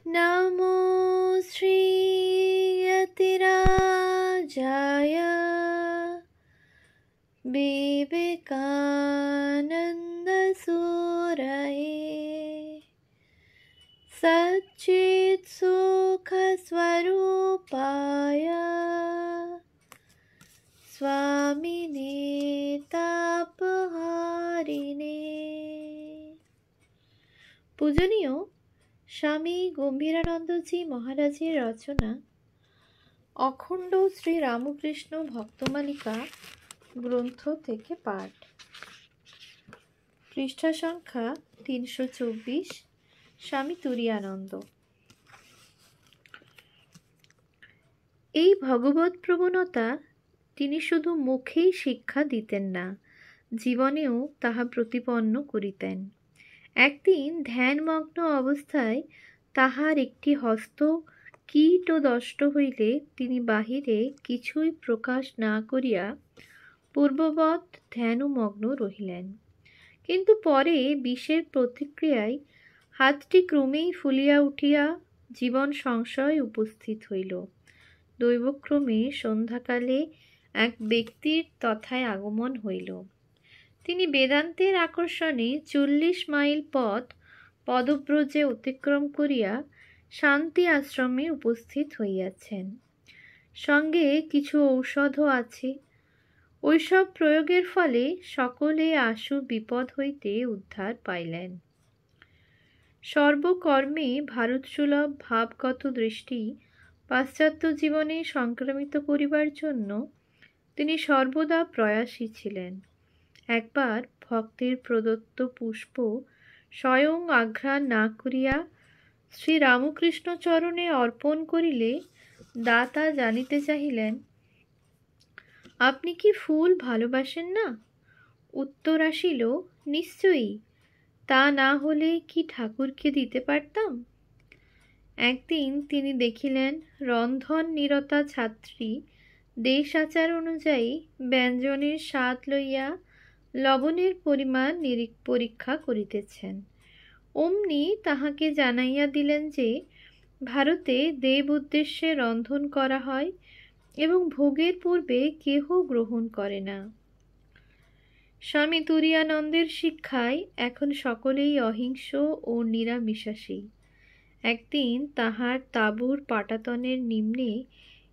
नमो श्रीयतिराजाय विवेकानन्दसूरये सच्चित्सुखस्वरूपाय स्वामिने तापहारिणे। পূজনীয় স্বামী গম্ভীরানন্দজি মহারাজের রচনা অখণ্ড শ্রী রামকৃষ্ণ ভক্তমালিকা গ্রন্থ থেকে পাঠ, পৃষ্ঠা সংখ্যা 324, স্বামী তুরীয়ানন্দ। এই ভগবৎ প্রবণতা তিনি শুধু মুখেই শিক্ষা দিতেন না, জীবনেও তাহা প্রতিপন্ন করিতেন। একদিন ধ্যানমগ্ন অবস্থায় তাহার একটি হস্ত কীটদষ্ট হইলে তিনি বাহিরে কিছুই প্রকাশ না করিয়া পূর্ববৎ ধ্যানমগ্ন রহিলেন। কিন্তু পরে বিষের প্রতিক্রিয়ায় হাতটি ক্রমেই ফুলিয়া উঠিয়া জীবন সংশয় উপস্থিত হইল। দৈবক্রমে সন্ধ্যাকালে এক ব্যক্তির তথায় আগমন হইল। তিনি বেদান্তের আকর্ষণে 40 মাইল পথ পদব্রজে অতিক্রম করিয়া শান্তি আশ্রমে উপস্থিত হইয়াছেন। সঙ্গে কিছু ঔষধও আছে। ওইসব প্রয়োগের ফলে সকলে আশু বিপদ হইতে উদ্ধার পাইলেন। সর্বকর্মে ভারতসুলভ ভাবগত দৃষ্টি পাশ্চাত্য জীবনে সংক্রামিত করিবার জন্য তিনি সর্বদা প্রয়াসী ছিলেন। একবার ভক্তের প্রদত্ত পুষ্প স্বয়ং আঘ্রাণ না করিয়া শ্রী রামকৃষ্ণ চরণে অর্পণ করিলে দাতা জানিতে চাহিলেন, আপনি কি ফুল ভালোবাসেন না? উত্তর আসিল, নিশ্চয়ই, তা না হলে কি ঠাকুরকে দিতে পারতাম। একদিন তিনি দেখিলেন রন্ধন নিরতা ছাত্রী দেশ আচার অনুযায়ী ব্যঞ্জনের স্বাদ লইয়া লবণের পরিমাণ পরীক্ষা করিতেছেন। অমনি তাহাকে জানাইয়া দিলেন যে ভারতে দেব উদ্দেশ্যে রন্ধন করা হয় এবং ভোগের পূর্বে কেহ গ্রহণ করে না। স্বামী তুরীয়ানন্দের শিক্ষায় এখন সকলেই অহিংস ও নিরামিষাশী। একদিন তাহার তাঁবুর পাটাতনের নিম্নে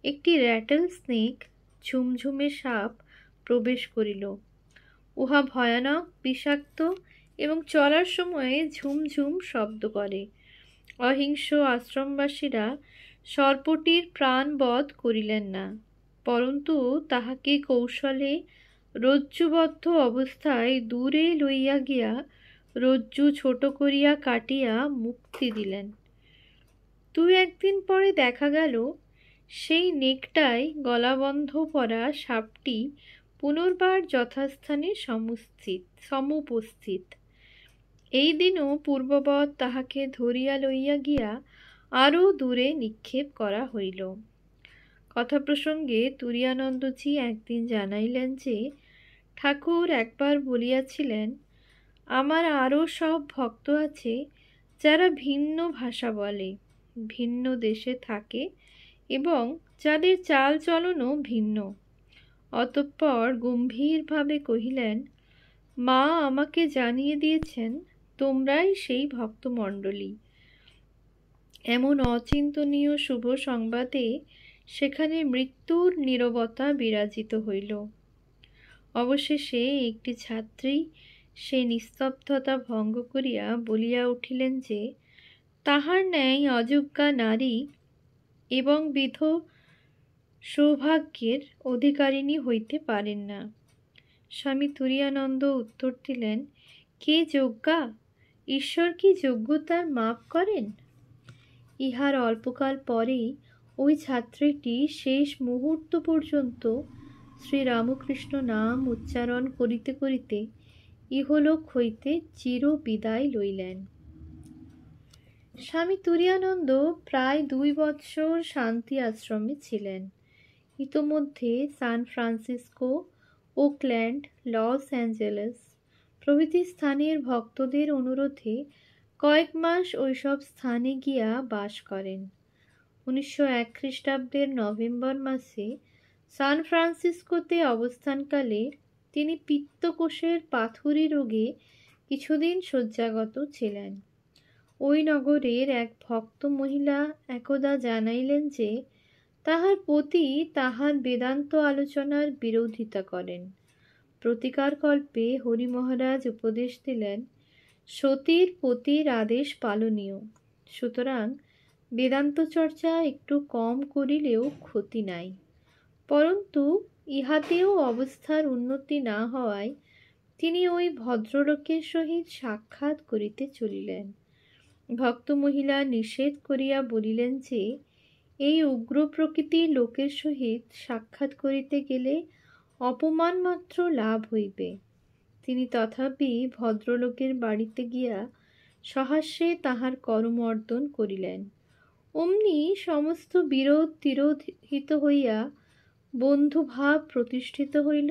একটি র্যাটল স্নেক, ঝুমঝুমে সাপ প্রবেশ করিল। উহা ভয়ানক, বিষাক্ত এবং চলার সময়ে ঝুমঝুম শব্দ করে। অহিংস আশ্রমবাসীরা সর্পটির প্রাণবধ করিলেন না, পরন্তু তাহাকে কৌশলে রজ্জুবদ্ধ অবস্থায় দূরে লইয়া গিয়া রজ্জু ছোট করিয়া কাটিয়া মুক্তি দিলেন। 2-1 দিন পরে দেখা গেল সেই নেকটায় গলাবন্ধ পরা সাপটি পুনর্বার যথাস্থানে সমুপস্থিত। এই দিনও পূর্ববৎ তাহাকে ধরিয়া লইয়া গিয়া আরও দূরে নিক্ষেপ করা হইল। কথা প্রসঙ্গে তুরীয়ানন্দজি একদিন জানাইলেন যে ঠাকুর একবার বলিয়াছিলেন, আমার আরও সব ভক্ত আছে যারা ভিন্ন ভাষা বলে, ভিন্ন দেশে থাকে এবং যাদের চাল চলনও ভিন্ন। অতঃপর গম্ভীরভাবে কহিলেন, মা আমাকে জানিয়ে দিয়েছেন তোমরাই সেই ভক্তমণ্ডলী। এমন অচিন্তনীয় শুভ সংবাদে সেখানে মৃত্যুর নীরবতা বিরাজিত হইল। অবশেষে একটি ছাত্রী সে নিস্তব্ধতা ভঙ্গ করিয়া বলিয়া উঠিলেন যে তাহার ন্যায় অযোগ্যা নারী এবং বিধ সৌভাগ্যের অধিকারিণী হইতে পারেন না। স্বামী তুরীয়ানন্দ উত্তর দিলেন, কে যোগ্যা? ঈশ্বর কি যোগ্যতার মাপ করেন? ইহার অল্পকাল পরেই ওই ছাত্রীটি শেষ মুহূর্ত পর্যন্ত শ্রীরামকৃষ্ণ নাম উচ্চারণ করিতে করিতে ইহলোক হইতে চির বিদায় লইলেন। স্বামী তুরীয়ানন্দ প্রায় 2 বৎসর শান্তি আশ্রমে ছিলেন। ইতোমধ্যে San Francisco, Oakland, Los Angeles প্রভৃতি স্থানের ভক্তদের অনুরোধে কয়েক মাস ওইসব স্থানে গিয়া বাস করেন। 1901 খ্রিস্টাব্দের নভেম্বর মাসে সান ফ্রান্সিসকোতে অবস্থানকালে তিনি পিত্তকোষের পাথুরি রোগে কিছুদিন শয্যাগত ছিলেন। ওই নগরের এক ভক্ত মহিলা একদা জানাইলেন যে তাহার পতি তাহার বেদান্ত আলোচনার বিরোধিতা করেন। প্রতিকারকল্পে হরি মহারাজ উপদেশ দিলেন, সতীর পতির আদেশ পালনীয়, সুতরাং বেদান্ত চর্চা একটু কম করিলেও ক্ষতি নাই। পরন্তু ইহাতেও অবস্থার উন্নতি না হওয়ায় তিনি ওই ভদ্রলোকের সহিত সাক্ষাৎ করিতে চলিলেন। ভক্ত মহিলা নিষেধ করিয়া বলিলেন যে এই উগ্র প্রকৃতির লোকের সহিত সাক্ষাৎ করিতে গেলে অপমান মাত্র লাভ হইবে। তিনি তথাপি ভদ্রলোকের বাড়িতে গিয়া সহাস্যে তাহার করমর্দন করিলেন। অমনি সমস্ত বিরোধ তিরোহিত হইয়া বন্ধুভাব প্রতিষ্ঠিত হইল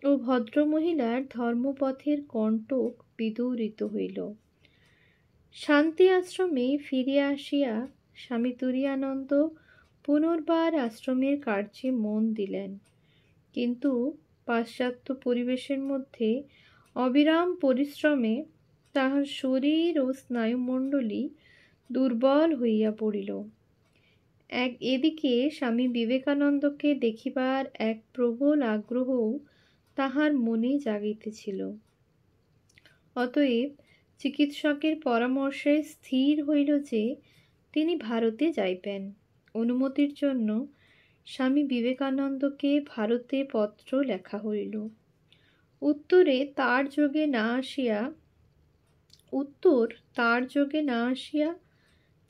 ও ভদ্রমহিলার ধর্মপথের কণ্টক বিদূরিত হইল। শান্তি আশ্রমে ফিরিয়া আসিয়া স্বামী তুরীয়ানন্দ পুনর্বার আশ্রমের কার্যে মন দিলেন, কিন্তু পাশ্চাত্য পরিবেশের মধ্যে অবিরাম পরিশ্রমে তাহার শরীর ও স্নায়ুমণ্ডলী দুর্বল হইয়া পড়িল। এদিকে স্বামী বিবেকানন্দকে দেখিবার এক প্রবল আগ্রহও তাহার মনে জাগিতেছিল। অতএব চিকিৎসকের পরামর্শে স্থির হইল যে তিনি ভারতে যাইবেন। অনুমতির জন্য স্বামী বিবেকানন্দকে ভারতে পত্র লেখা হইল। উত্তর তার যোগে না আসিয়া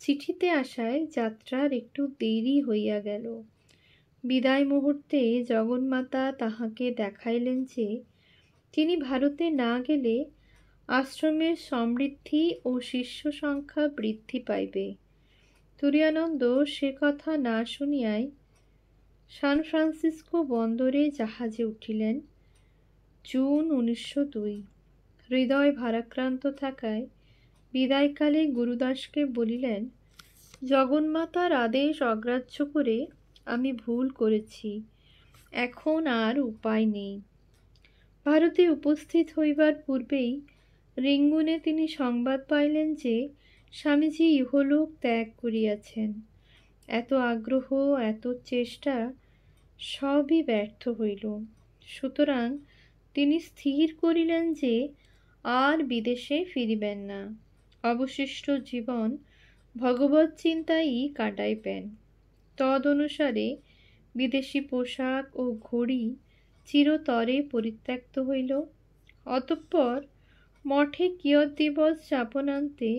চিঠিতে আসায় যাত্রার একটু দেরি হইয়া গেল। বিদায় মুহূর্তে জগন্মাতা তাহাকে দেখাইলেন যে তিনি ভারতে না গেলে আশ্রমের সমৃদ্ধি ও শিষ্য সংখ্যা বৃদ্ধি পাইবে। তুরীয়ানন্দ সে কথা না শুনিয়াই সান ফ্রান্সিসকো বন্দরে জাহাজে উঠিলেন। জুন 1902। হৃদয় ভারাক্রান্ত থাকায় বিদায়কালে গুরুদাসকে বলিলেন, জগন্মাতার আদেশ অগ্রাহ্য করে আমি ভুল করেছি, এখন আর উপায় নেই। ভারতে উপস্থিত হইবার পূর্বেই রেঙ্গুনে তিনি সংবাদ পাইলেন যে স্বামীজি ইহলোক ত্যাগ করিয়াছেন। এত আগ্রহ, এত চেষ্টা সবই ব্যর্থ হইল। সুতরাং তিনি স্থির করিলেন যে আর বিদেশে ফিরিবেন না, অবশিষ্ট জীবন ভগবৎ চিন্তাই কাটাইবেন। তদ অনুসারে বিদেশি পোশাক ও ঘড়ি চিরতরে পরিত্যক্ত হইল। অতঃপর মঠে কিয়ৎ দিবস যাপনান্তে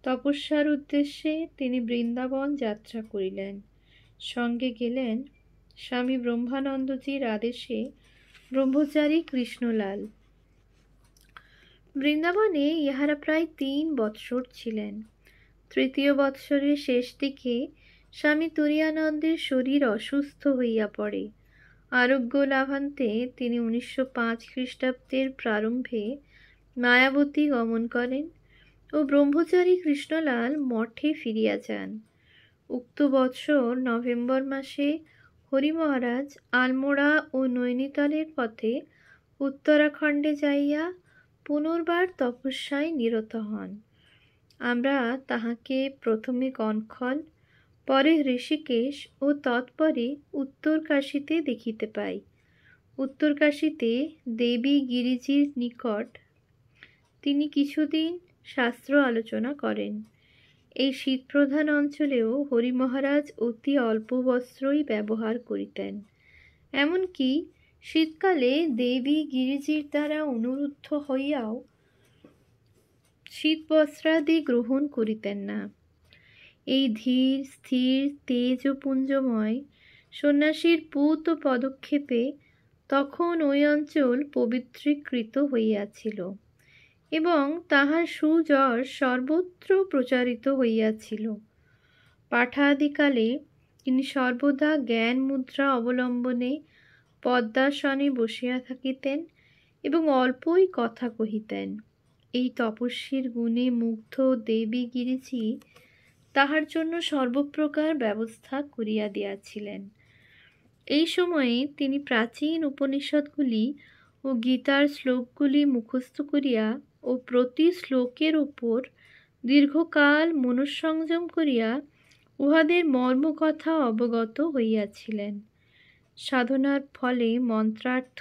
তপস্যার উদ্দেশ্যে তিনি বৃন্দাবন যাত্রা করিলেন। সঙ্গে গেলেন স্বামী ব্রহ্মানন্দজির আদেশে ব্রহ্মচারী কৃষ্ণলাল। বৃন্দাবনে ইহারা প্রায় 3 বৎসর ছিলেন। তৃতীয় বৎসরের শেষ দিকে স্বামী তুরীয়ানন্দের শরীর অসুস্থ হইয়া পড়ে। আরোগ্য লাভান্তে তিনি 1905 খ্রিস্টাব্দের প্রারম্ভে মায়াবতী গমন করেন ও ব্রহ্মচারী কৃষ্ণলাল মঠে ফিরিয়া যান। উক্ত বৎসর নভেম্বর মাসে হরি মহারাজ আলমোড়া ও নৈনিতালের পথে উত্তরাখণ্ডে যাইয়া পুনর্বার তপস্যায় নিরত হন। আমরা তাহাকে প্রথমে কনখল, পরে ঋষিকেশ ও তৎপরে উত্তরকাশীতে দেখিতে পাই। উত্তরকাশীতে দেবী গিরিজির নিকট তিনি কিছুদিন শাস্ত্র আলোচনা করেন। এই শীতপ্রধান অঞ্চলেও হরি মহারাজ অতি অল্প বস্ত্রই ব্যবহার করিতেন। এমনকি শীতকালে দেবী গিরিজির দ্বারা অনুরুদ্ধ হইয়াও শীতবস্ত্রাদি গ্রহণ করিতেন না। এই ধীর স্থির তেজ ও পুঞ্জময় সন্ন্যাসীর পূত পদক্ষেপে তখন ওই অঞ্চল পবিত্রীকৃত হইয়াছিল এবং তাহার সুযশ সর্বত্র প্রচারিত হইয়াছিল। পাঠাদিকালে তিনি সর্বদা জ্ঞান মুদ্রা অবলম্বনে পদ্মাসনে বসিয়া থাকিতেন এবং অল্পই কথা কহিতেন। এই তপস্বীর গুণে মুগ্ধ দেবী গিরিজি তাহার জন্য সর্বপ্রকার ব্যবস্থা করিয়া দিয়াছিলেন। এই সময়ে তিনি প্রাচীন উপনিষদগুলি ও গীতার শ্লোকগুলি মুখস্থ করিয়া ও প্রতি শ্লোকের উপর দীর্ঘকাল মনঃসংযম করিয়া উহাদের মর্মকথা অবগত হইয়াছিলেন। সাধনার ফলে মন্ত্রার্থ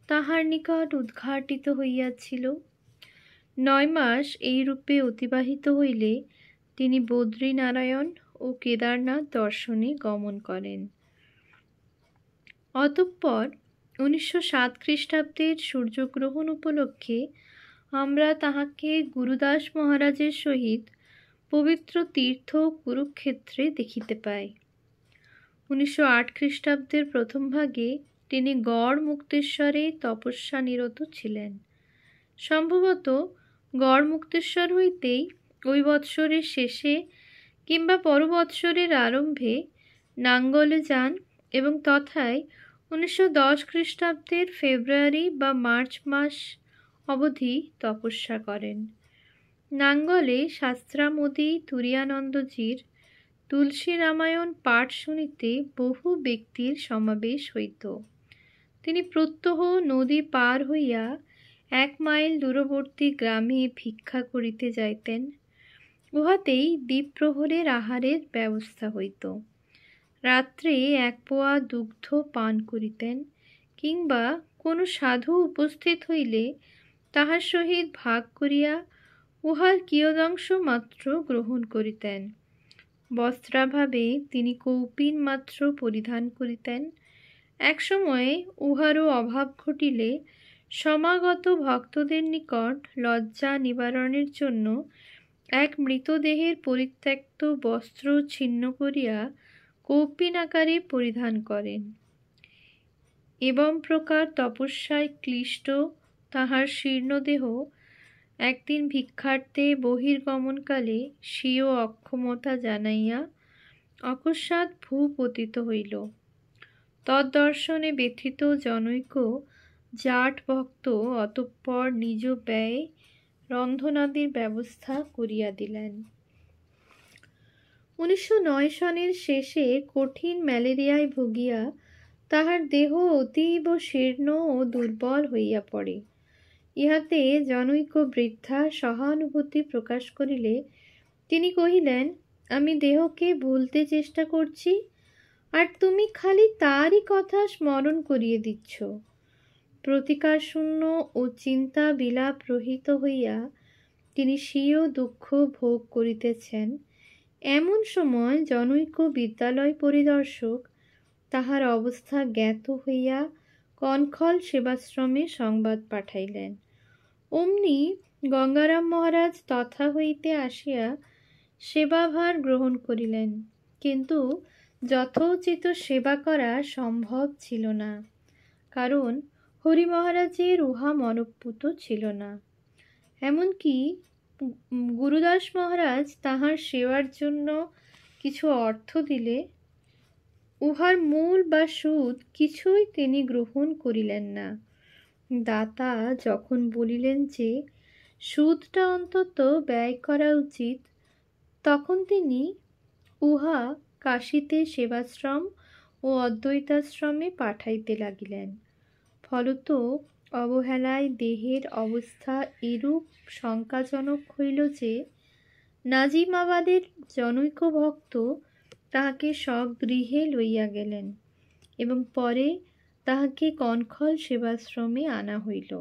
তাহার নিকট উদ্ঘাটিত হইয়াছিল। 9 মাস এইরূপে অতিবাহিত হইলে তিনি বদ্রীনারায়ণ ও কেদারনাথ দর্শনে গমন করেন। অতঃপর 1907 খ্রিস্টাব্দের সূর্যগ্রহণ উপলক্ষে আমরা তাহাকে গুরুদাস মহারাজের সহিত পবিত্র তীর্থ কুরুক্ষেত্রে দেখিতে পাই। 1908 খ্রিস্টাব্দের প্রথম ভাগে তিনি গড় মুক্তেশ্বরে তপস্যা নিরত ছিলেন। সম্ভবত গড় মুক্তেশ্বর হইতেই ওই বৎসরের শেষে কিংবা পর বৎসরের আরম্ভে নাঙ্গলে যান এবং তথায় 1910 খ্রিস্টাব্দের ফেব্রুয়ারি বা মার্চ মাস অবধি তপস্যা করেন। নাঙ্গলে শাস্ত্রামোদী তুরীয়ানন্দজির তুলসী রামায়ণ পাঠ শুনিতে বহু ব্যক্তির সমাবেশ হইত। তিনি প্রত্যহ নদী পার হইয়া 1 মাইল দূরবর্তী গ্রামে ভিক্ষা করিতে যাইতেন। উহাতেই দ্বীপ্রহরের আহারের ব্যবস্থা হইত। রাত্রে 1 পোয়া দুগ্ধ পান করিতেন, কিংবা কোনো সাধু উপস্থিত হইলে তাহার সহিত ভাগ করিয়া উহার কিয়দংশ মাত্র গ্রহণ করিতেন। বস্ত্রাভাবে তিনি কৌপিন মাত্র পরিধান করিতেন। এক সময়ে উহারও অভাব ঘটিলে সমাগত ভক্তদের নিকট লজ্জা নিবারণের জন্য এক মৃতদেহের পরিত্যক্ত বস্ত্র ছিন্ন করিয়া কৌপিন আকারে পরিধান করেন। এবং প্রকার তপস্যায় ক্লিষ্ট তাহার শীর্ণদেহ একদিন ভিক্ষার্থে বহির্গমনকালে স্বীয় অক্ষমতা জানাইয়া অকস্মাৎ ভূপতিত হইল। তদ্দর্শনে ব্যথিত জনৈক জাট ভক্ত অতঃপর নিজ ব্যয়ে রন্ধনাদির ব্যবস্থা করিয়া দিলেন। 1909 সনের শেষে কঠিন ম্যালেরিয়ায় ভুগিয়া তাহার দেহ অতীব শীর্ণ ও দুর্বল হইয়া পড়ে। ইহাতে জনৈক বৃদ্ধা সহানুভূতি প্রকাশ করিলে তিনি কহিলেন, আমি দেহকে ভুলতে চেষ্টা করছি, আর তুমি খালি তারই কথা স্মরণ করিয়ে দিচ্ছ। প্রতিকার শূন্য ও চিন্তা বিলাপ রহিত হইয়া তিনি স্বীয় দুঃখ ভোগ করিতেছেন। এমন সময় জনৈক বিদ্যালয় পরিদর্শক তাহার অবস্থা জ্ঞাত হইয়া কনখল সেবাশ্রমে সংবাদ পাঠাইলেন। অমনি গঙ্গারাম মহারাজ তথা হইতে আসিয়া সেবাভার গ্রহণ করিলেন, কিন্তু যথোচিত সেবা করা সম্ভব ছিল না, কারণ হরি মহারাজের উহা মনঃপূত ছিল না। এমনকি গুরুদাস মহারাজ তাহার সেবার জন্য কিছু অর্থ দিলে উহার মূল বা সুদ কিছুই তিনি গ্রহণ করিলেন না। দাতা যখন বলিলেন যে সুদটা অন্তত ব্যয় করা উচিত, তখন তিনি উহা কাশীতে সেবাশ্রম ও অদ্বৈতাশ্রমে পাঠাইতে লাগিলেন। ফলত অবহেলায় দেহের অবস্থা এরূপ শঙ্কাজনক হইল যে নাজিমাবাদের জনৈক ভক্ত তাহাকে স্বগৃহে লইয়া গেলেন এবং পরে তাহাকে কনখল সেবাশ্রমে আনা হইল।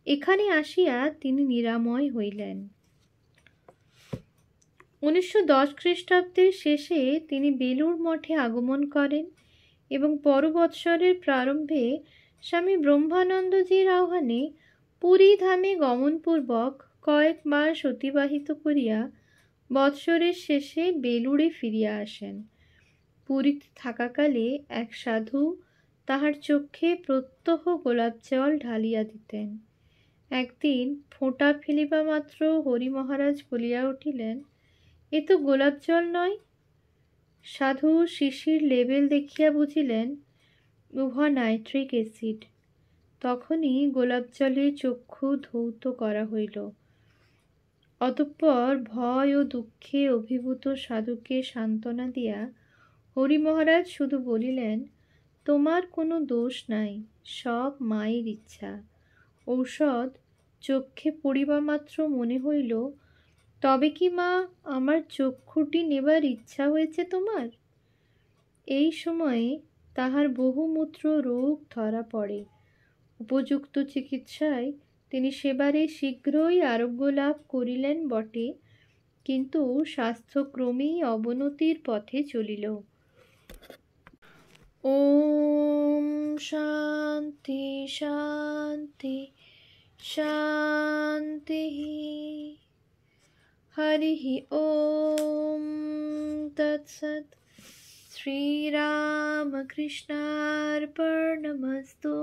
এখানে আসিয়া তিনি নিরাময় হইলেন। 1910 খ্রিস্টাব্দের শেষে তিনি বেলুড় মঠে আগমন করেন এবং পর বৎসরের প্রারম্ভে স্বামী ব্রহ্মানন্দজির আহ্বানে পুরী ধামে গমনপূর্বক কয়েক মাস অতিবাহিত করিয়া বৎসরের শেষে বেলুড়ে ফিরিয়া আসেন। পুরীতে থাকাকালে এক সাধু তাহার চক্ষে প্রত্যহ গোলাপ জল ঢালিয়া দিতেন। একদিন ফোঁটা ফেলিবা মাত্র হরি মহারাজ বলিয়া উঠিলেন, এ তো গোলাপ জল নয়। সাধু শিশির লেবেল দেখিয়া বুঝিলেন উহা নাইট্রিক অ্যাসিড। তখনই গোলাপ জলে চক্ষু ধৌত করা হইল। অতঃপর ভয় ও দুঃখে অভিভূত সাধুকে সান্ত্বনা দিয়া হরি মহারাজ শুধু বলিলেন, তোমার কোনো দোষ নাই, সব মায়ের ইচ্ছা। ঔষধ চক্ষে পড়িবা মাত্র মনে হইল, তবে কি মা আমার চক্ষুটি নেবার ইচ্ছা হয়েছে তোমার? এই সময়ে তাহার বহুমূত্র রোগ ধরা পড়ে। উপযুক্ত চিকিৎসায় তিনি সেবারে শীঘ্রই আরোগ্য লাভ করিলেন বটে, কিন্তু স্বাস্থ্য ক্রমেই অবনতির পথে চলিল। ওম শান্তি শান্তি শান্তি। হরি ওম তৎসৎ। শ্রীরামকৃষ্ণার্পণমস্তু।